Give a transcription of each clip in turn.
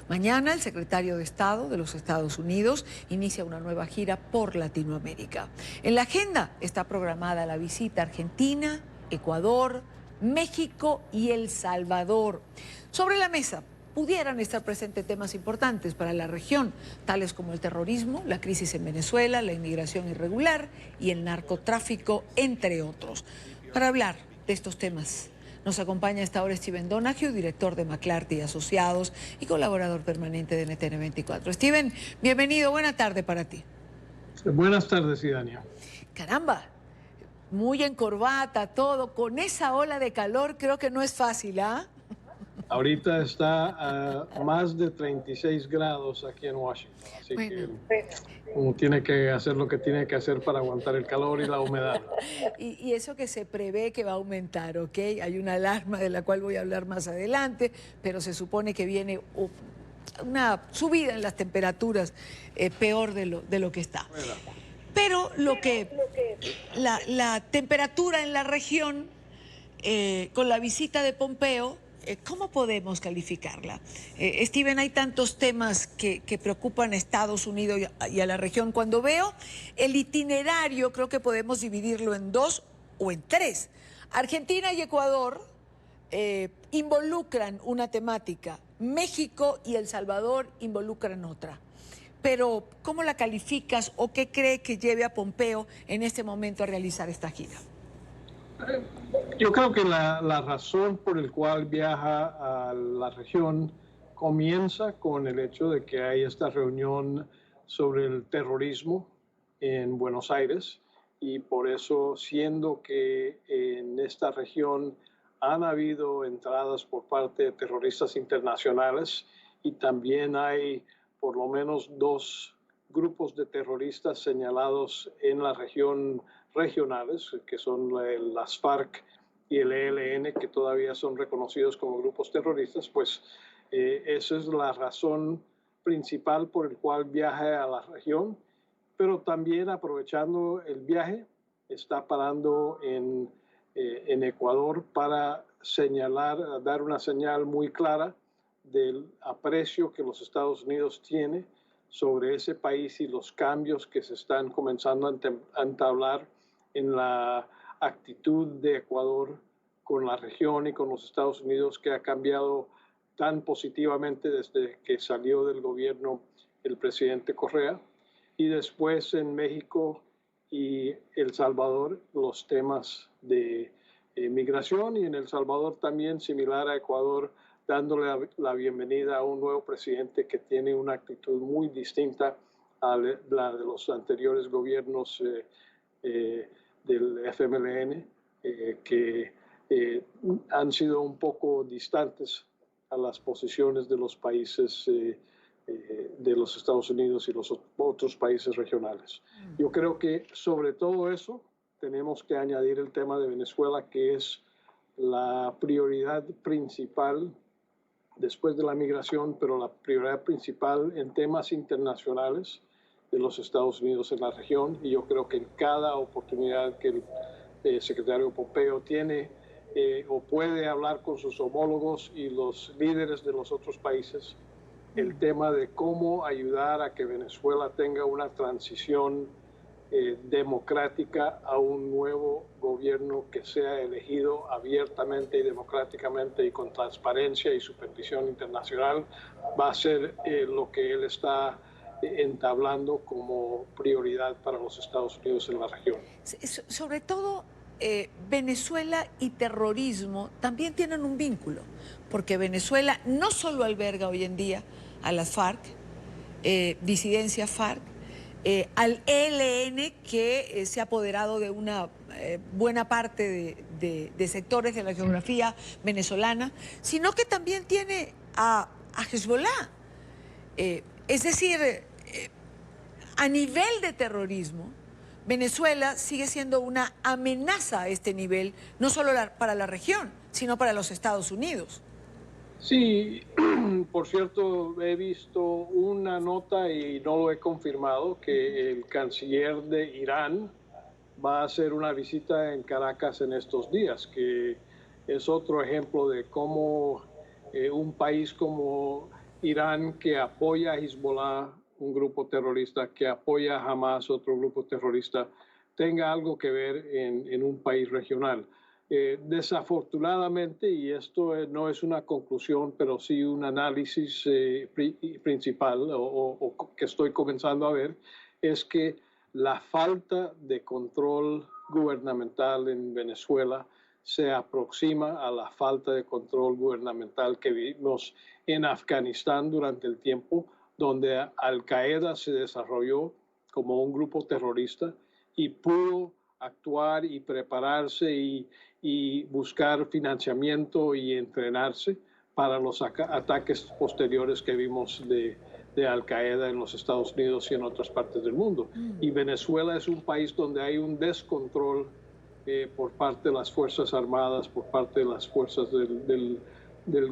Mañana el secretario de Estado de los Estados Unidos inicia una nueva gira por Latinoamérica. En la agenda está programada la visita a Argentina, Ecuador, México y El Salvador. Sobre la mesa pudieran estar presentes temas importantes para la región, tales como el terrorismo, la crisis en Venezuela, la inmigración irregular y el narcotráfico, entre otros. Para hablar de estos temas, nos acompaña a esta hora Steven Donoghue, director de McClarty y Asociados y colaborador permanente de NTN24. Steven, bienvenido, buena tarde para ti. Buenas tardes, Idania. Caramba, muy en corbata, todo, con esa ola de calor creo que no es fácil, ¿ah? Ahorita está a más de 36 grados aquí en Washington, así que uno tiene que hacer lo que tiene que hacer para aguantar el calor y la humedad. Y eso que se prevé que va a aumentar, ¿ok? Hay una alarma de la cual voy a hablar más adelante, pero se supone que viene una subida en las temperaturas peor de lo que está. Pero la temperatura en la región, con la visita de Pompeo, ¿cómo podemos calificarla? Steven, hay tantos temas que preocupan a Estados Unidos y a la región. Cuando veo el itinerario, creo que podemos dividirlo en dos o en tres. Argentina y Ecuador involucran una temática. México y El Salvador involucran otra. Pero, ¿cómo la calificas o qué cree que lleve a Pompeo en este momento a realizar esta gira? Yo creo que la razón por la cual viaja a la región comienza con el hecho de que hay esta reunión sobre el terrorismo en Buenos Aires, y por eso, siendo que en esta región han habido entradas por parte de terroristas internacionales y también hay por lo menos dos grupos de terroristas señalados en la región regionales, que son las FARC y el ELN, que todavía son reconocidos como grupos terroristas, pues esa es la razón principal por el cual viaja a la región. Pero también, aprovechando el viaje, está parando en Ecuador para señalar, dar una señal muy clara del aprecio que los Estados Unidos tiene sobre ese país y los cambios que se están comenzando a entablar en la actitud de Ecuador con la región y con los Estados Unidos, que ha cambiado tan positivamente desde que salió del gobierno el presidente Correa. Y después en México y El Salvador los temas de migración, y en El Salvador también, similar a Ecuador, dándole la bienvenida a un nuevo presidente que tiene una actitud muy distinta a la de los anteriores gobiernos del FMLN, que han sido un poco distantes a las posiciones de los países de los Estados Unidos y los otros países regionales. Yo creo que sobre todo eso tenemos que añadir el tema de Venezuela, que es la prioridad principal después de la migración, pero la prioridad principal en temas internacionales de los Estados Unidos en la región. Y yo creo que en cada oportunidad que el secretario Pompeo tiene o puede hablar con sus homólogos y los líderes de los otros países, el tema de cómo ayudar a que Venezuela tenga una transición democrática a un nuevo gobierno que sea elegido abiertamente y democráticamente y con transparencia y supervisión internacional, va a ser lo que él está entablando como prioridad para los Estados Unidos en la región. Sobre todo, Venezuela y terrorismo también tienen un vínculo, porque Venezuela no solo alberga hoy en día a las FARC, disidencia FARC, al ELN, que se ha apoderado de una buena parte de sectores de la geografía venezolana, sino que también tiene a Hezbollah. Es decir, a nivel de terrorismo, Venezuela sigue siendo una amenaza a este nivel, no solo para la región, sino para los Estados Unidos. Sí, por cierto, he visto una nota y no lo he confirmado, que el canciller de Irán va a hacer una visita en Caracas en estos días, que es otro ejemplo de cómo un país como Irán, que apoya a Hezbollah, un grupo terrorista, que apoya a Hamas, otro grupo terrorista, tenga algo que ver en un país regional. Desafortunadamente, y esto no es una conclusión, pero sí un análisis principal o que estoy comenzando a ver, es que la falta de control gubernamental en Venezuela se aproxima a la falta de control gubernamental que vimos en Afganistán durante el tiempo donde Al-Qaeda se desarrolló como un grupo terrorista y pudo actuar y prepararse y buscar financiamiento y entrenarse para los ataques posteriores que vimos de Al-Qaeda en los Estados Unidos y en otras partes del mundo. Y Venezuela es un país donde hay un descontrol por parte de las Fuerzas Armadas, por parte de las fuerzas del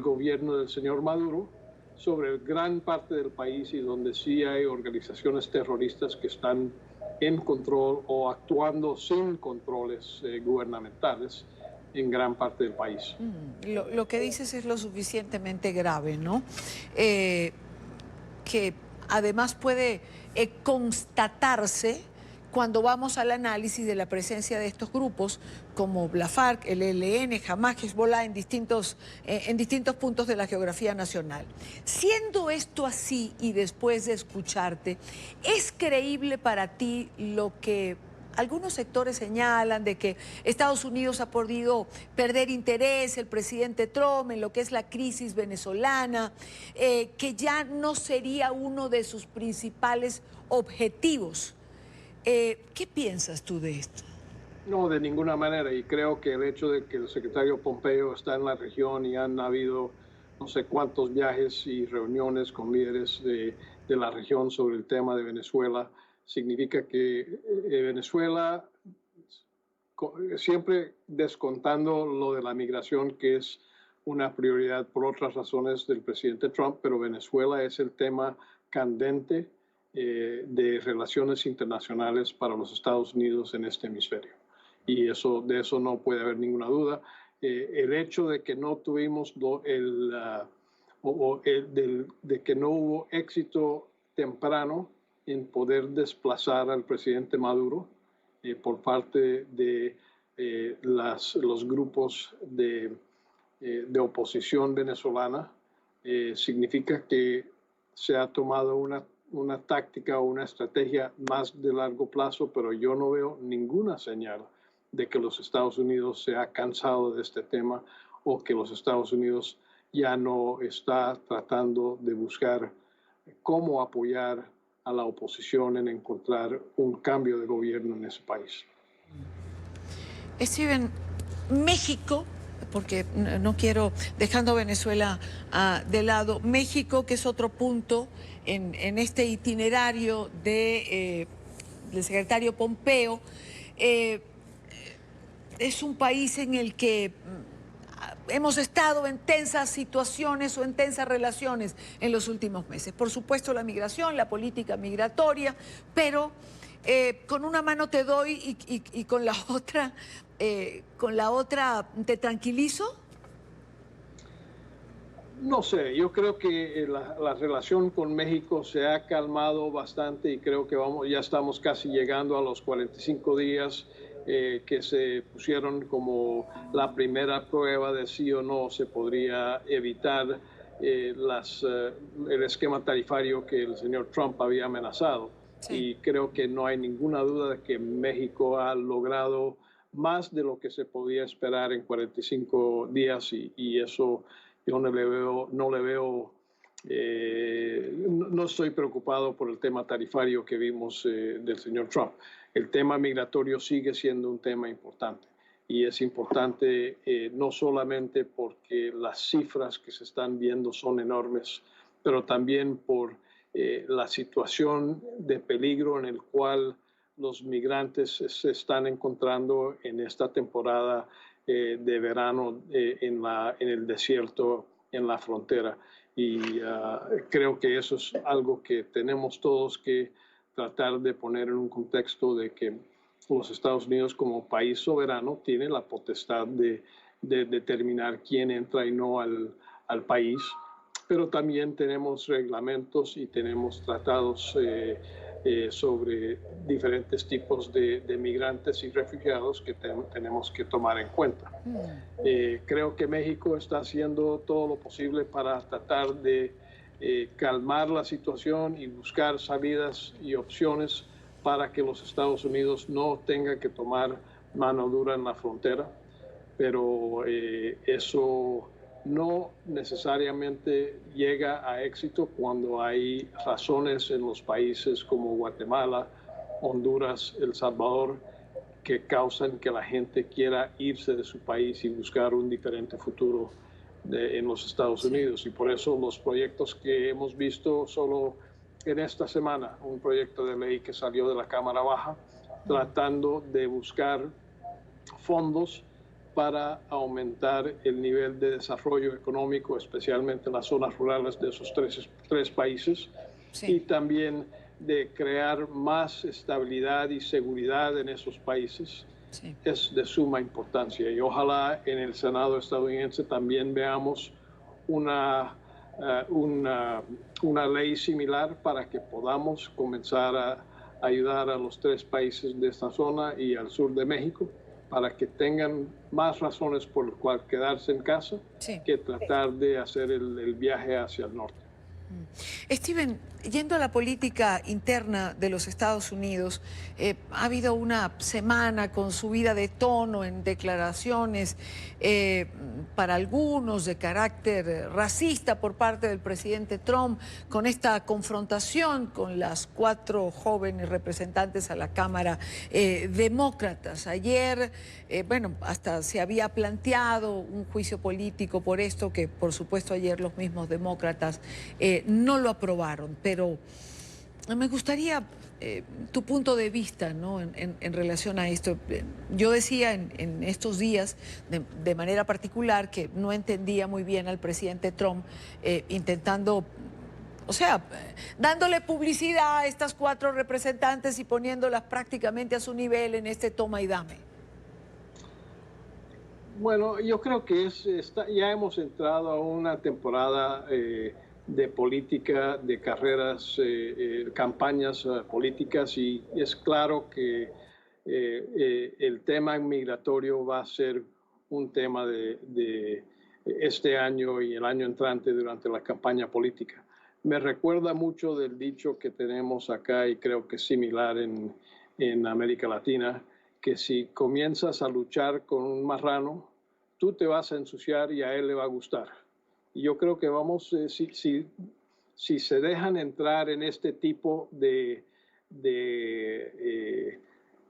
gobierno del señor Maduro, sobre gran parte del país y donde sí hay organizaciones terroristas que están en control o actuando sin controles gubernamentales en gran parte del país. Lo que dices es lo suficientemente grave, ¿no? Que además puede constatarse cuando vamos al análisis de la presencia de estos grupos como la FARC, el ELN, Hamas, Hezbollah en distintos puntos de la geografía nacional. Siendo esto así y después de escucharte, ¿es creíble para ti lo que algunos sectores señalan de que Estados Unidos ha podido perder interés, el presidente Trump, en lo que es la crisis venezolana, que ya no sería uno de sus principales objetivos? ¿Qué piensas tú de esto? No, de ninguna manera. Y creo que el hecho de que el secretario Pompeo está en la región y han habido no sé cuántos viajes y reuniones con líderes de la región sobre el tema de Venezuela, significa que Venezuela, siempre descontando lo de la migración, que es una prioridad por otras razones del presidente Trump, pero Venezuela es el tema candente de relaciones internacionales para los Estados Unidos en este hemisferio. Y de eso no puede haber ninguna duda. El hecho de que no tuvimos de que no hubo éxito temprano en poder desplazar al presidente Maduro por parte de los grupos de oposición venezolana, significa que se ha tomado una táctica o una estrategia más de largo plazo, pero yo no veo ninguna señal de que los Estados Unidos se ha cansado de este tema o que los Estados Unidos ya no está tratando de buscar cómo apoyar a la oposición en encontrar un cambio de gobierno en ese país. Steven, México, porque no quiero, dejando Venezuela de lado, México, que es otro punto en este itinerario del secretario Pompeo, es un país en el que hemos estado en tensas situaciones o en tensas relaciones en los últimos meses. Por supuesto, la migración, la política migratoria, pero con una mano te doy y con la otra te tranquilizo. No sé, yo creo que la relación con México se ha calmado bastante y creo que ya estamos casi llegando a los 45 días que se pusieron como la primera prueba de sí o no se podría evitar el esquema tarifario que el señor Trump había amenazado. Sí. Y creo que no hay ninguna duda de que México ha logrado más de lo que se podía esperar en 45 días y eso yo no estoy preocupado por el tema tarifario que vimos del señor Trump. El tema migratorio sigue siendo un tema importante y es importante no solamente porque las cifras que se están viendo son enormes, pero también por la situación de peligro en el cual los migrantes se están encontrando en esta temporada de verano en el desierto, en la frontera. Y creo que eso es algo que tenemos todos que tratar de poner en un contexto de que los Estados Unidos como país soberano tiene la potestad de determinar quién entra y no al país. pero también tenemos reglamentos y tenemos tratados sobre diferentes tipos de migrantes y refugiados que tenemos que tomar en cuenta. Creo que México está haciendo todo lo posible para tratar de calmar la situación y buscar salidas y opciones para que los Estados Unidos no tengan que tomar mano dura en la frontera, pero eso no necesariamente llega a éxito cuando hay razones en los países como Guatemala, Honduras, El Salvador, que causan que la gente quiera irse de su país y buscar un diferente futuro en los Estados Unidos. Y por eso los proyectos que hemos visto solo en esta semana, un proyecto de ley que salió de la Cámara Baja, tratando de buscar fondos para aumentar el nivel de desarrollo económico, especialmente en las zonas rurales de esos tres países, y también de crear más estabilidad y seguridad en esos países. Es de suma importancia, y ojalá en el Senado estadounidense también veamos una ley similar para que podamos comenzar a ayudar a los tres países de esta zona y al sur de México, para que tengan más razones por las cuales quedarse en casa que tratar de hacer el viaje hacia el norte. Steven, yendo a la política interna de los Estados Unidos, ha habido una semana con subida de tono en declaraciones para algunos de carácter racista por parte del presidente Trump, con esta confrontación con las 4 jóvenes representantes a la Cámara demócratas. Ayer, bueno, hasta se había planteado un juicio político por esto, que por supuesto ayer los mismos demócratas no lo aprobaron, pero me gustaría tu punto de vista, ¿no? en relación a esto. Yo decía en estos días, de manera particular, que no entendía muy bien al presidente Trump intentando, o sea, dándole publicidad a estas 4 representantes y poniéndolas prácticamente a su nivel en este toma y dame. Bueno, yo creo que ya hemos entrado a una temporada de política, de carreras, campañas políticas, y es claro que el tema migratorio va a ser un tema de este año y el año entrante durante la campaña política. Me recuerda mucho del dicho que tenemos acá, y creo que es similar en América Latina, que si comienzas a luchar con un marrano, tú te vas a ensuciar y a él le va a gustar. Y yo creo que vamos, si se dejan entrar en este tipo de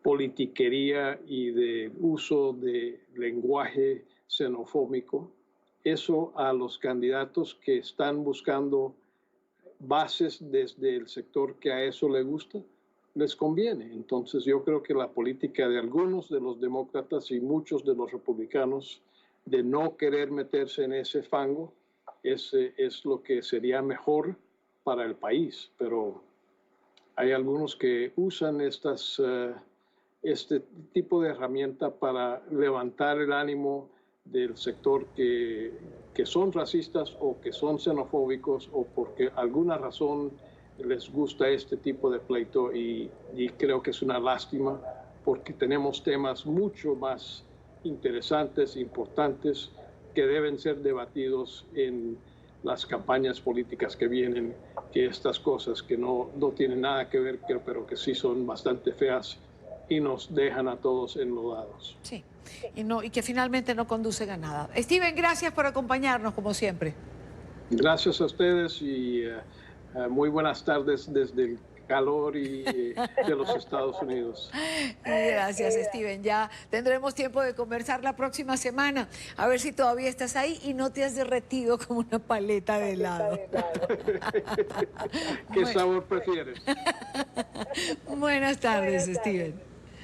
politiquería y de uso de lenguaje xenofóbico, eso a los candidatos que están buscando bases desde el sector que a eso le gusta, les conviene. Entonces yo creo que la política de algunos de los demócratas y muchos de los republicanos de no querer meterse en ese fango es lo que sería mejor para el país, pero hay algunos que usan este tipo de herramienta para levantar el ánimo del sector que son racistas o que son xenofóbicos, o porque alguna razón les gusta este tipo de pleito, y creo que es una lástima, porque tenemos temas mucho más interesantes, importantes, que deben ser debatidos en las campañas políticas que vienen, que estas cosas que no tienen nada que ver, pero que sí son bastante feas y nos dejan a todos enlodados. Sí, y que finalmente no conducen a nada. Steven, gracias por acompañarnos, como siempre. Gracias a ustedes, y muy buenas tardes desde el calor de los Estados Unidos. Gracias, Steven. Ya tendremos tiempo de conversar la próxima semana. A ver si todavía estás ahí y no te has derretido como una paleta de helado. ¿Qué sabor prefieres? Buenas tardes, Steven.